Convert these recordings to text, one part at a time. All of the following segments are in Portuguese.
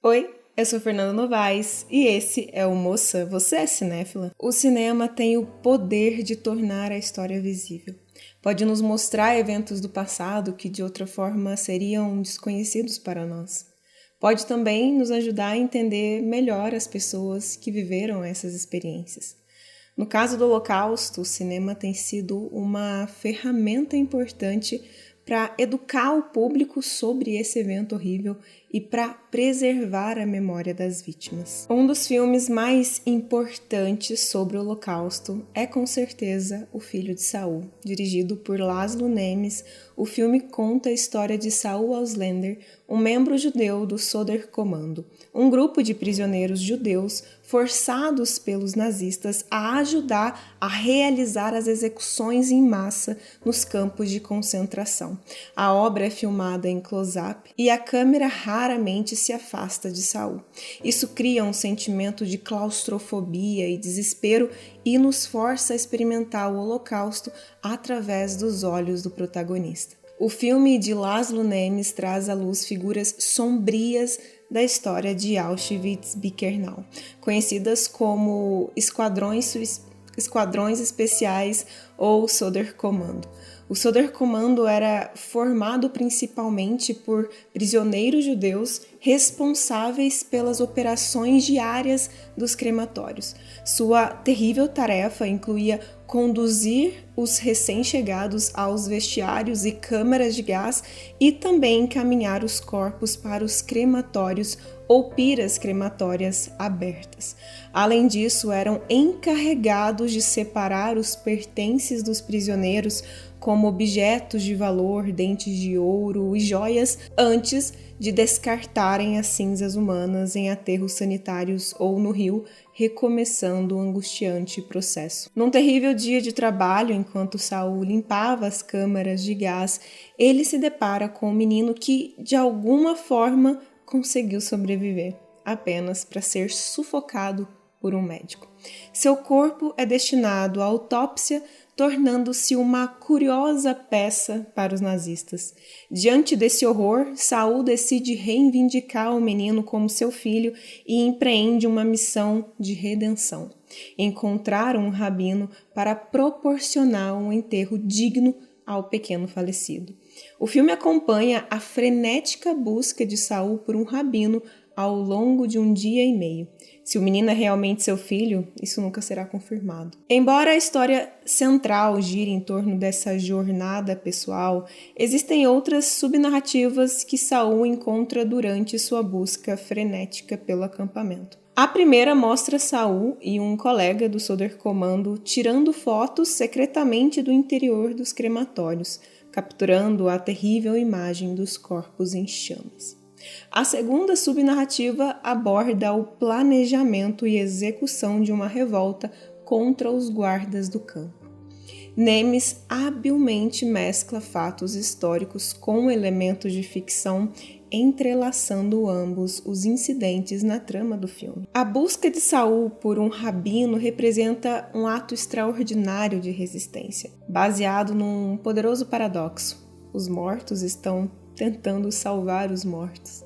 Oi, eu sou Fernanda Novaes e esse é o Moça, Você é Cinéfila? O cinema tem o poder de tornar a história visível. Pode nos mostrar eventos do passado que de outra forma seriam desconhecidos para nós. Pode também nos ajudar a entender melhor as pessoas que viveram essas experiências. No caso do Holocausto, o cinema tem sido uma ferramenta importante para educar o público sobre esse evento horrível e para preservar a memória das vítimas. Um dos filmes mais importantes sobre o Holocausto é com certeza O Filho de Saul, dirigido por Laszlo Nemes. O filme conta a história de Saul Ausländer, um membro judeu do Sonderkommando, um grupo de prisioneiros judeus forçados pelos nazistas a ajudar a realizar as execuções em massa nos campos de concentração. A obra é filmada em close-up e a câmera raramente se afasta de Saul. Isso cria um sentimento de claustrofobia e desespero e nos força a experimentar o Holocausto através dos olhos do protagonista. O filme de Laszlo Nemes traz à luz figuras sombrias da história de Auschwitz-Birkenau, conhecidas como esquadrões especiais ou Sonderkommando. O Sonderkommando era formado principalmente por prisioneiros judeus responsáveis pelas operações diárias dos crematórios. Sua terrível tarefa incluía conduzir os recém-chegados aos vestiários e câmaras de gás e também encaminhar os corpos para os crematórios ou piras crematórias abertas. Além disso, eram encarregados de separar os pertences dos prisioneiros, como objetos de valor, dentes de ouro e joias, antes de descartarem as cinzas humanas em aterros sanitários ou no rio, recomeçando o angustiante processo. Num terrível dia de trabalho, enquanto Saul limpava as câmaras de gás, ele se depara com um menino que, de alguma forma, conseguiu sobreviver, apenas para ser sufocado por um médico. Seu corpo é destinado à autópsia, tornando-se uma curiosa peça para os nazistas. Diante desse horror, Saul decide reivindicar o menino como seu filho e empreende uma missão de redenção: encontrar um rabino para proporcionar um enterro digno ao pequeno falecido. O filme acompanha a frenética busca de Saul por um rabino ao longo de um dia e meio. Se o menino é realmente seu filho, isso nunca será confirmado. Embora a história central gire em torno dessa jornada pessoal, existem outras subnarrativas que Saul encontra durante sua busca frenética pelo acampamento. A primeira mostra Saul e um colega do Sonderkommando tirando fotos secretamente do interior dos crematórios, capturando a terrível imagem dos corpos em chamas. A segunda subnarrativa aborda o planejamento e execução de uma revolta contra os guardas do campo. Nemes habilmente mescla fatos históricos com elementos de ficção, entrelaçando ambos os incidentes na trama do filme. A busca de Saul por um rabino representa um ato extraordinário de resistência, baseado num poderoso paradoxo: os mortos estão tentando salvar os mortos.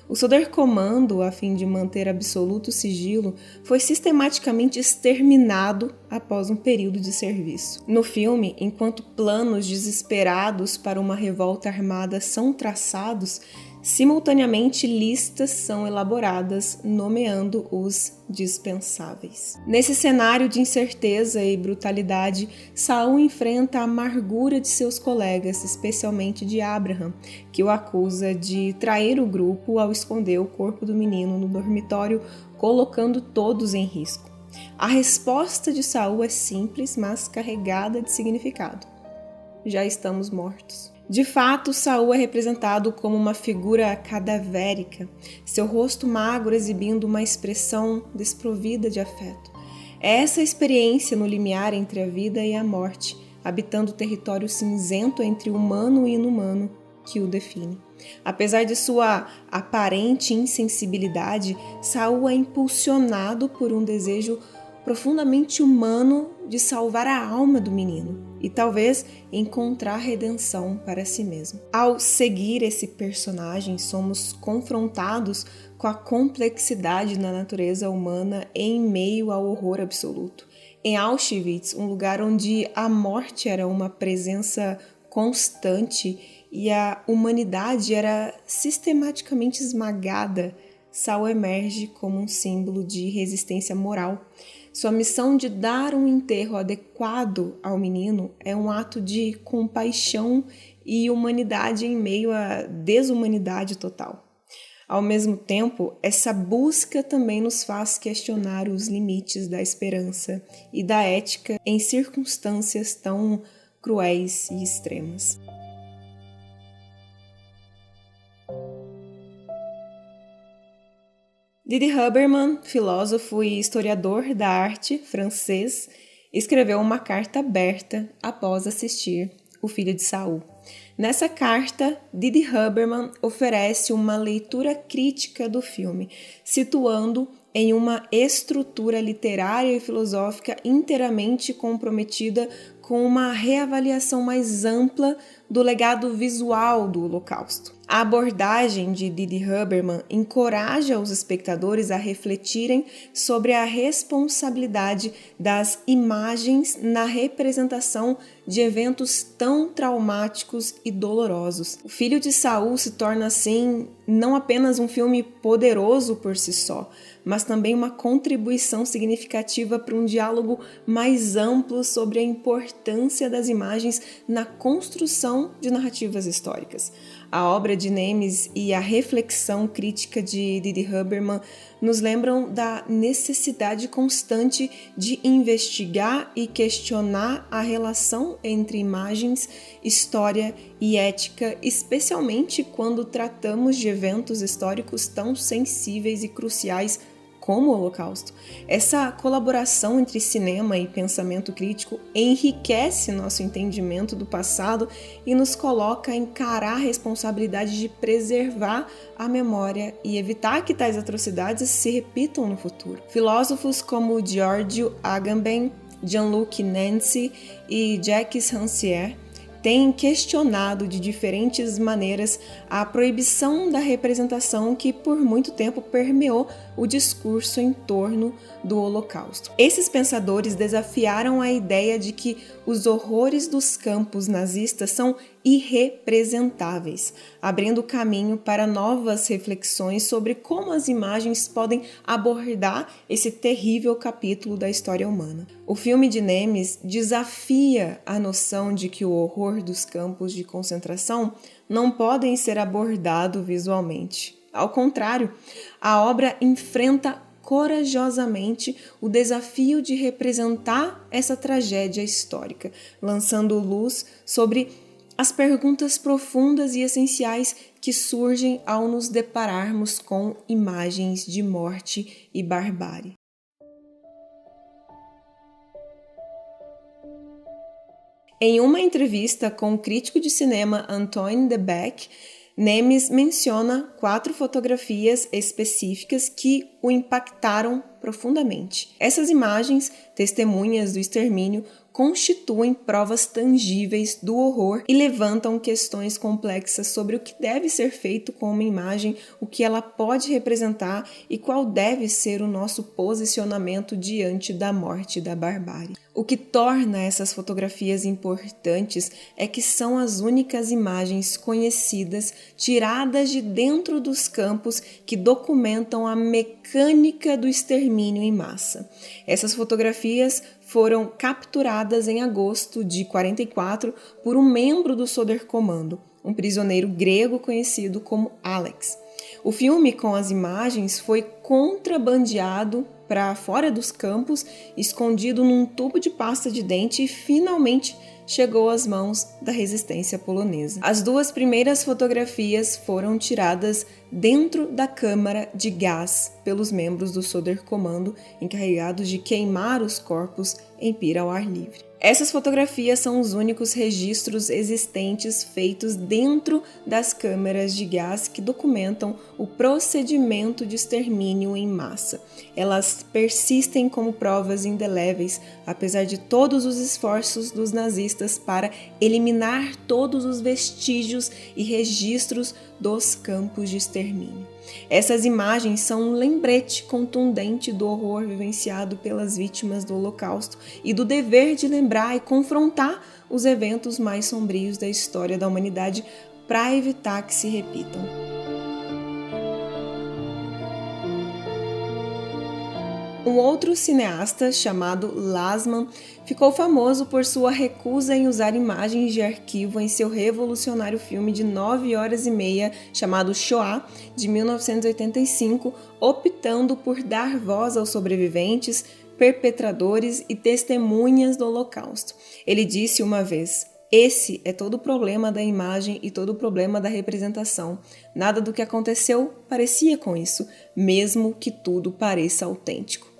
O Sonderkommando, a fim de manter absoluto sigilo, foi sistematicamente exterminado após um período de serviço. No filme, enquanto planos desesperados para uma revolta armada são traçados, simultaneamente listas são elaboradas, nomeando os dispensáveis. Nesse cenário de incerteza e brutalidade, Saul enfrenta a amargura de seus colegas, especialmente de Abraham, que o acusa de trair o grupo ao esconder o corpo do menino no dormitório, colocando todos em risco. A resposta de Saul é simples, mas carregada de significado: já estamos mortos. De fato, Saul é representado como uma figura cadavérica, seu rosto magro exibindo uma expressão desprovida de afeto. É essa experiência no limiar entre a vida e a morte, habitando o território cinzento entre humano e inumano, que o define. Apesar de sua aparente insensibilidade, Saul é impulsionado por um desejo profundamente humano de salvar a alma do menino e talvez encontrar redenção para si mesmo. Ao seguir esse personagem, somos confrontados com a complexidade da natureza humana em meio ao horror absoluto. Em Auschwitz, um lugar onde a morte era uma presença constante e a humanidade era sistematicamente esmagada, Saul emerge como um símbolo de resistência moral. Sua missão de dar um enterro adequado ao menino é um ato de compaixão e humanidade em meio à desumanidade total. Ao mesmo tempo, essa busca também nos faz questionar os limites da esperança e da ética em circunstâncias tão cruéis e extremas. Didi Haberman, filósofo e historiador da arte francês, escreveu uma carta aberta após assistir O Filho de Saul. Nessa carta, Didi Haberman oferece uma leitura crítica do filme, situando em uma estrutura literária e filosófica inteiramente comprometida com uma reavaliação mais ampla do legado visual do Holocausto. A abordagem de Didi Haberman encoraja os espectadores a refletirem sobre a responsabilidade das imagens na representação de eventos tão traumáticos e dolorosos. O Filho de Saul se torna, assim, não apenas um filme poderoso por si só, mas também uma contribuição significativa para um diálogo mais amplo sobre a importância das imagens na construção de narrativas históricas. A obra de Nemes e a reflexão crítica de Didi Haberman nos lembram da necessidade constante de investigar e questionar a relação entre imagens, história e ética, especialmente quando tratamos de eventos históricos tão sensíveis e cruciais como o Holocausto. Essa colaboração entre cinema e pensamento crítico enriquece nosso entendimento do passado e nos coloca a encarar a responsabilidade de preservar a memória e evitar que tais atrocidades se repitam no futuro. Filósofos como Giorgio Agamben, Jean-Luc Nancy e Jacques Rancière têm questionado de diferentes maneiras a proibição da representação que por muito tempo permeou o discurso em torno do Holocausto. Esses pensadores desafiaram a ideia de que os horrores dos campos nazistas são irrepresentáveis, abrindo caminho para novas reflexões sobre como as imagens podem abordar esse terrível capítulo da história humana. O filme de Nemes desafia a noção de que o horror dos campos de concentração não podem ser abordados visualmente. Ao contrário, a obra enfrenta corajosamente o desafio de representar essa tragédia histórica, lançando luz sobre as perguntas profundas e essenciais que surgem ao nos depararmos com imagens de morte e barbárie. Em uma entrevista com o crítico de cinema Antoine de Beck, Nemes menciona 4 fotografias específicas que o impactaram profundamente. Essas imagens, testemunhas do extermínio, constituem provas tangíveis do horror e levantam questões complexas sobre o que deve ser feito com uma imagem, o que ela pode representar e qual deve ser o nosso posicionamento diante da morte e da barbárie. O que torna essas fotografias importantes é que são as únicas imagens conhecidas tiradas de dentro dos campos que documentam a mecânica do extermínio em massa. Essas fotografias foram capturadas em agosto de 1944 por um membro do Sonderkommando, um prisioneiro grego conhecido como Alex. O filme com as imagens foi contrabandeado para fora dos campos, escondido num tubo de pasta de dente e finalmente chegou às mãos da resistência polonesa. As 2 primeiras fotografias foram tiradas dentro da câmara de gás pelos membros do Sonderkommando encarregados de queimar os corpos em pira ao ar livre. Essas fotografias são os únicos registros existentes feitos dentro das câmeras de gás que documentam o procedimento de extermínio em massa. Elas persistem como provas indeléveis, apesar de todos os esforços dos nazistas para eliminar todos os vestígios e registros dos campos de extermínio. Essas imagens são um lembrete contundente do horror vivenciado pelas vítimas do Holocausto e do dever de lembrar e confrontar os eventos mais sombrios da história da humanidade para evitar que se repitam. Um outro cineasta, chamado Lasman, ficou famoso por sua recusa em usar imagens de arquivo em seu revolucionário filme de 9 horas e meia, chamado Shoah, de 1985, optando por dar voz aos sobreviventes, perpetradores e testemunhas do Holocausto. Ele disse uma vez: "Esse é todo o problema da imagem e todo o problema da representação. Nada do que aconteceu parecia com isso, mesmo que tudo pareça autêntico."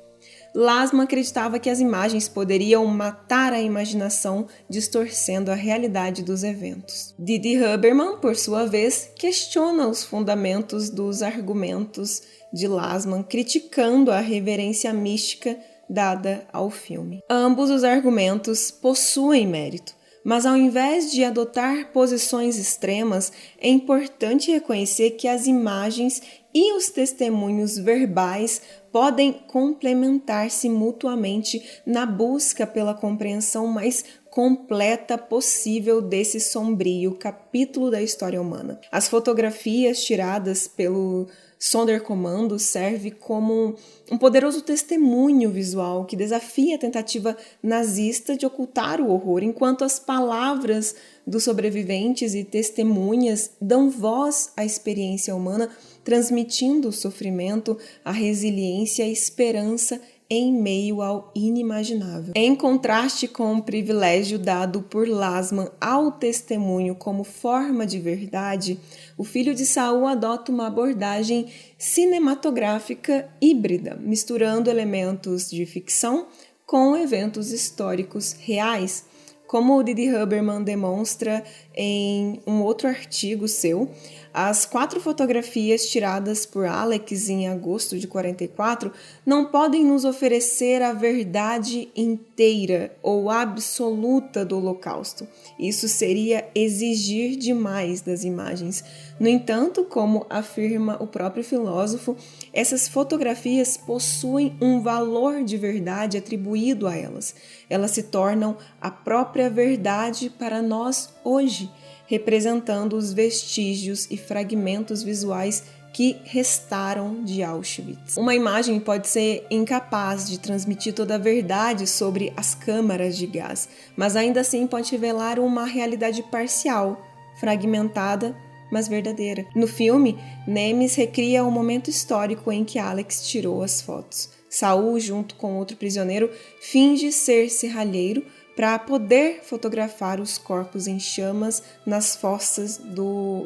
Lasman acreditava que as imagens poderiam matar a imaginação, distorcendo a realidade dos eventos. Didi Huberman, por sua vez, questiona os fundamentos dos argumentos de Lasman, criticando a reverência mística dada ao filme. Ambos os argumentos possuem mérito, mas ao invés de adotar posições extremas, é importante reconhecer que as imagens e os testemunhos verbais podem complementar-se mutuamente na busca pela compreensão mais completa possível desse sombrio capítulo da história humana. As fotografias tiradas pelo Sonderkommando servem como um poderoso testemunho visual que desafia a tentativa nazista de ocultar o horror, enquanto as palavras dos sobreviventes e testemunhas dão voz à experiência humana, transmitindo o sofrimento, a resiliência e a esperança em meio ao inimaginável. Em contraste com o privilégio dado por Lasman ao testemunho como forma de verdade, o Filho de Saul adota uma abordagem cinematográfica híbrida, misturando elementos de ficção com eventos históricos reais. Como o Didi Huberman demonstra em um outro artigo seu, as 4 fotografias tiradas por Alex em agosto de 44 não podem nos oferecer a verdade inteira ou absoluta do Holocausto. Isso seria exigir demais das imagens. No entanto, como afirma o próprio filósofo, essas fotografias possuem um valor de verdade atribuído a elas. Elas se tornam a própria verdade para nós hoje, representando os vestígios e fragmentos visuais que restaram de Auschwitz. Uma imagem pode ser incapaz de transmitir toda a verdade sobre as câmaras de gás, mas ainda assim pode revelar uma realidade parcial, fragmentada, mas verdadeira. No filme, Nemes recria o momento histórico em que Alex tirou as fotos. Saul, junto com outro prisioneiro, finge ser serralheiro para poder fotografar os corpos em chamas nas fossas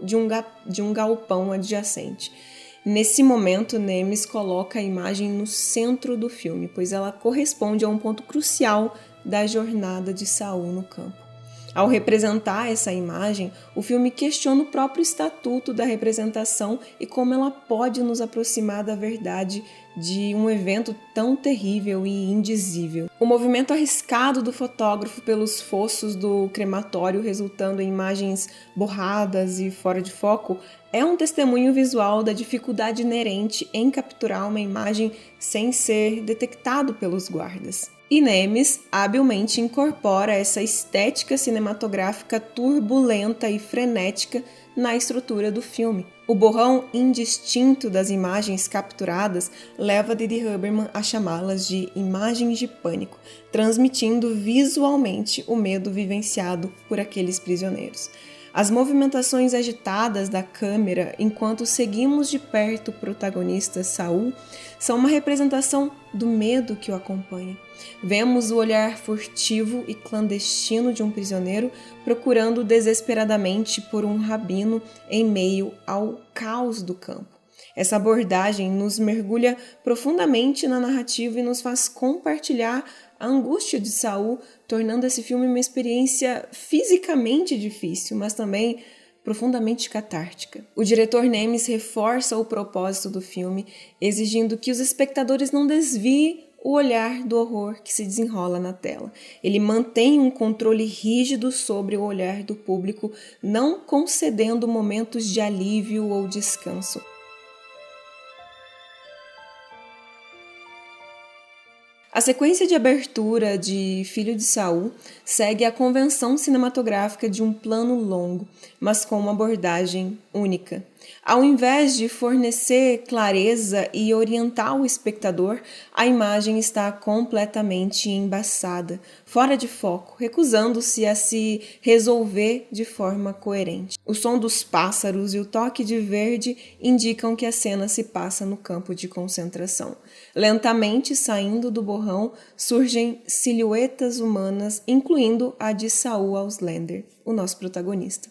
de um galpão adjacente. Nesse momento, Nemes coloca a imagem no centro do filme, pois ela corresponde a um ponto crucial da jornada de Saul no campo. Ao representar essa imagem, o filme questiona o próprio estatuto da representação e como ela pode nos aproximar da verdade de um evento tão terrível e indizível. O movimento arriscado do fotógrafo pelos fossos do crematório, resultando em imagens borradas e fora de foco, é um testemunho visual da dificuldade inerente em capturar uma imagem sem ser detectado pelos guardas. E Nemes habilmente incorpora essa estética cinematográfica turbulenta e frenética na estrutura do filme. O borrão indistinto das imagens capturadas leva Didi Huberman a chamá-las de imagens de pânico, transmitindo visualmente o medo vivenciado por aqueles prisioneiros. As movimentações agitadas da câmera enquanto seguimos de perto o protagonista Saul são uma representação do medo que o acompanha. Vemos o olhar furtivo e clandestino de um prisioneiro procurando desesperadamente por um rabino em meio ao caos do campo. Essa abordagem nos mergulha profundamente na narrativa e nos faz compartilhar a angústia de Saul, tornando esse filme uma experiência fisicamente difícil, mas também profundamente catártica. O diretor Nemes reforça o propósito do filme, exigindo que os espectadores não desviem o olhar do horror que se desenrola na tela. Ele mantém um controle rígido sobre o olhar do público, não concedendo momentos de alívio ou descanso. A sequência de abertura de Filho de Saul segue a convenção cinematográfica de um plano longo, mas com uma abordagem única. Ao invés de fornecer clareza e orientar o espectador, a imagem está completamente embaçada, fora de foco, recusando-se a se resolver de forma coerente. O som dos pássaros e o toque de verde indicam que a cena se passa no campo de concentração. Lentamente, saindo do borrão, surgem silhuetas humanas, incluindo a de Saul Auslander, o nosso protagonista.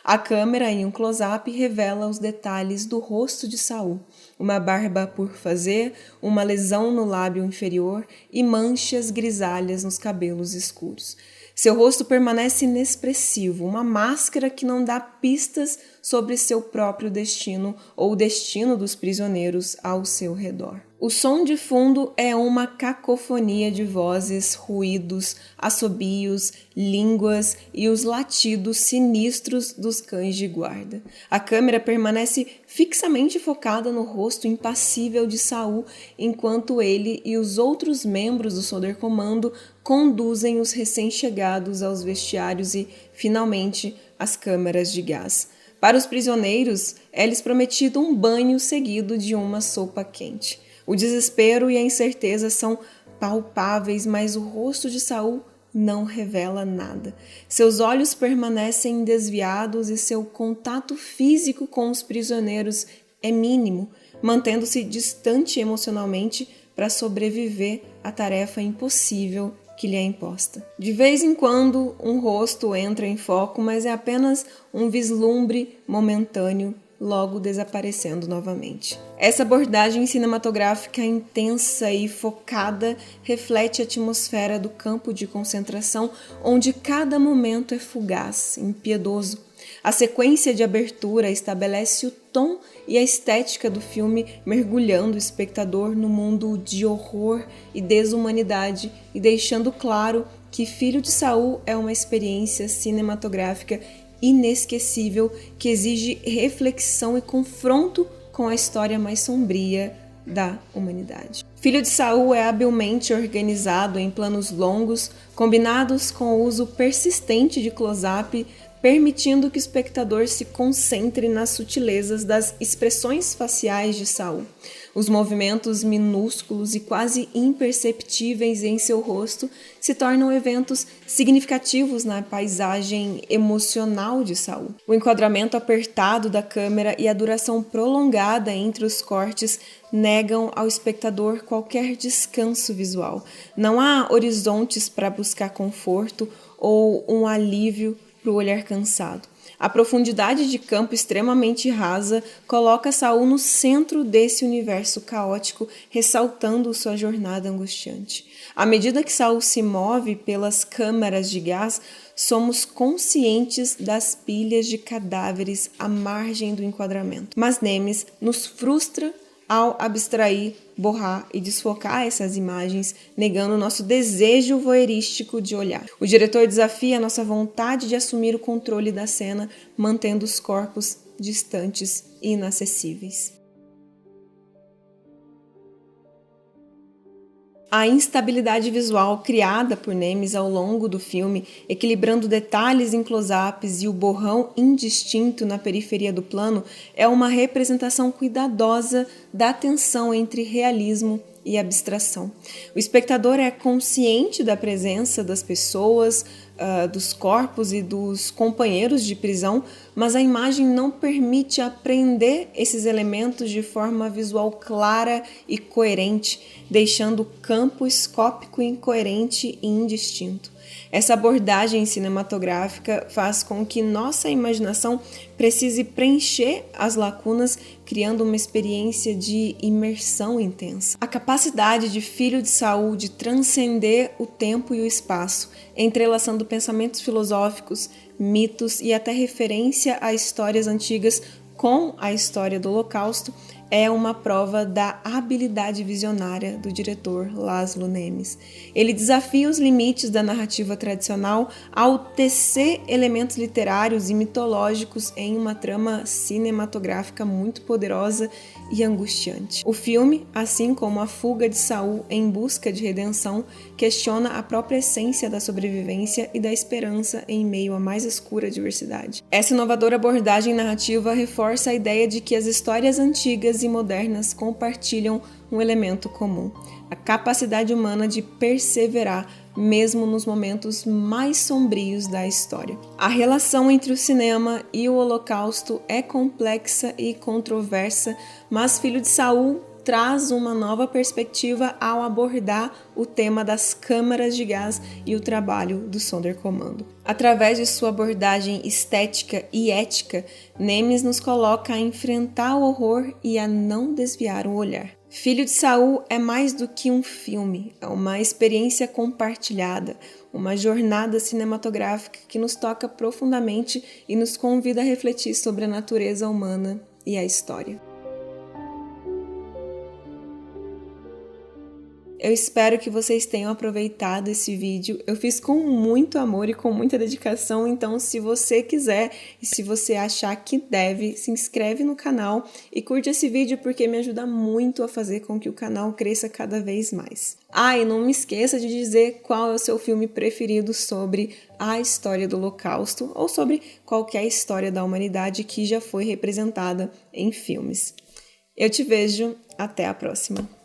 A câmera, em um close-up, revela os detalhes do rosto de Saul, uma barba por fazer, uma lesão no lábio inferior e manchas grisalhas nos cabelos escuros. Seu rosto permanece inexpressivo, uma máscara que não dá pistas sobre seu próprio destino ou o destino dos prisioneiros ao seu redor. O som de fundo é uma cacofonia de vozes, ruídos, assobios, línguas e os latidos sinistros dos cães de guarda. A câmera permanece fixamente focada no rosto impassível de Saul, enquanto ele e os outros membros do Sonderkommando conduzem os recém-chegados aos vestiários e, finalmente, às câmaras de gás. Para os prisioneiros, é-lhes prometido um banho seguido de uma sopa quente. O desespero e a incerteza são palpáveis, mas o rosto de Saul não revela nada. Seus olhos permanecem desviados e seu contato físico com os prisioneiros é mínimo, mantendo-se distante emocionalmente para sobreviver à tarefa impossível que lhe é imposta. De vez em quando, um rosto entra em foco, mas é apenas um vislumbre momentâneo, logo desaparecendo novamente. Essa abordagem cinematográfica intensa e focada reflete a atmosfera do campo de concentração, onde cada momento é fugaz, impiedoso. A sequência de abertura estabelece o tom e a estética do filme, mergulhando o espectador no mundo de horror e desumanidade e deixando claro que Filho de Saul é uma experiência cinematográfica inesquecível que exige reflexão e confronto com a história mais sombria da humanidade. Filho de Saul é habilmente organizado em planos longos, combinados com o uso persistente de close-up, permitindo que o espectador se concentre nas sutilezas das expressões faciais de Saul. Os movimentos minúsculos e quase imperceptíveis em seu rosto se tornam eventos significativos na paisagem emocional de Saul. O enquadramento apertado da câmera e a duração prolongada entre os cortes negam ao espectador qualquer descanso visual. Não há horizontes para buscar conforto ou um alívio para o olhar cansado. A profundidade de campo extremamente rasa coloca Saul no centro desse universo caótico, ressaltando sua jornada angustiante. À medida que Saul se move pelas câmaras de gás, somos conscientes das pilhas de cadáveres à margem do enquadramento. Mas Nemes nos frustra ao abstrair, borrar e desfocar essas imagens, negando nosso desejo voyeurístico de olhar. O diretor desafia a nossa vontade de assumir o controle da cena, mantendo os corpos distantes e inacessíveis. A instabilidade visual criada por Nemes ao longo do filme, equilibrando detalhes em close-ups e o borrão indistinto na periferia do plano, é uma representação cuidadosa da tensão entre realismo e abstração. O espectador é consciente da presença das pessoas, dos corpos e dos companheiros de prisão, mas a imagem não permite apreender esses elementos de forma visual clara e coerente, deixando o campo escópico incoerente e indistinto. Essa abordagem cinematográfica faz com que nossa imaginação precise preencher as lacunas, criando uma experiência de imersão intensa. A capacidade de Filho de Saul de transcender o tempo e o espaço, entrelaçando pensamentos filosóficos, mitos e até referência a histórias antigas com a história do Holocausto, é uma prova da habilidade visionária do diretor Laszlo Nemes. Ele desafia os limites da narrativa tradicional ao tecer elementos literários e mitológicos em uma trama cinematográfica muito poderosa e angustiante. O filme, assim como A Fuga de Saul em Busca de Redenção, questiona a própria essência da sobrevivência e da esperança em meio à mais escura adversidade. Essa inovadora abordagem narrativa reforça a ideia de que as histórias antigas e modernas compartilham um elemento comum: a capacidade humana de perseverar mesmo nos momentos mais sombrios da história. A relação entre o cinema e o Holocausto é complexa e controversa, mas Filho de Saul traz uma nova perspectiva ao abordar o tema das câmaras de gás e o trabalho do Sonderkommando. Através de sua abordagem estética e ética, Nemes nos coloca a enfrentar o horror e a não desviar o olhar. Filho de Saul é mais do que um filme, é uma experiência compartilhada, uma jornada cinematográfica que nos toca profundamente e nos convida a refletir sobre a natureza humana e a história. Eu espero que vocês tenham aproveitado esse vídeo. Eu fiz com muito amor e com muita dedicação, então se você quiser e se você achar que deve, se inscreve no canal e curte esse vídeo porque me ajuda muito a fazer com que o canal cresça cada vez mais. E não me esqueça de dizer qual é o seu filme preferido sobre a história do Holocausto ou sobre qualquer história da humanidade que já foi representada em filmes. Eu te vejo, até a próxima!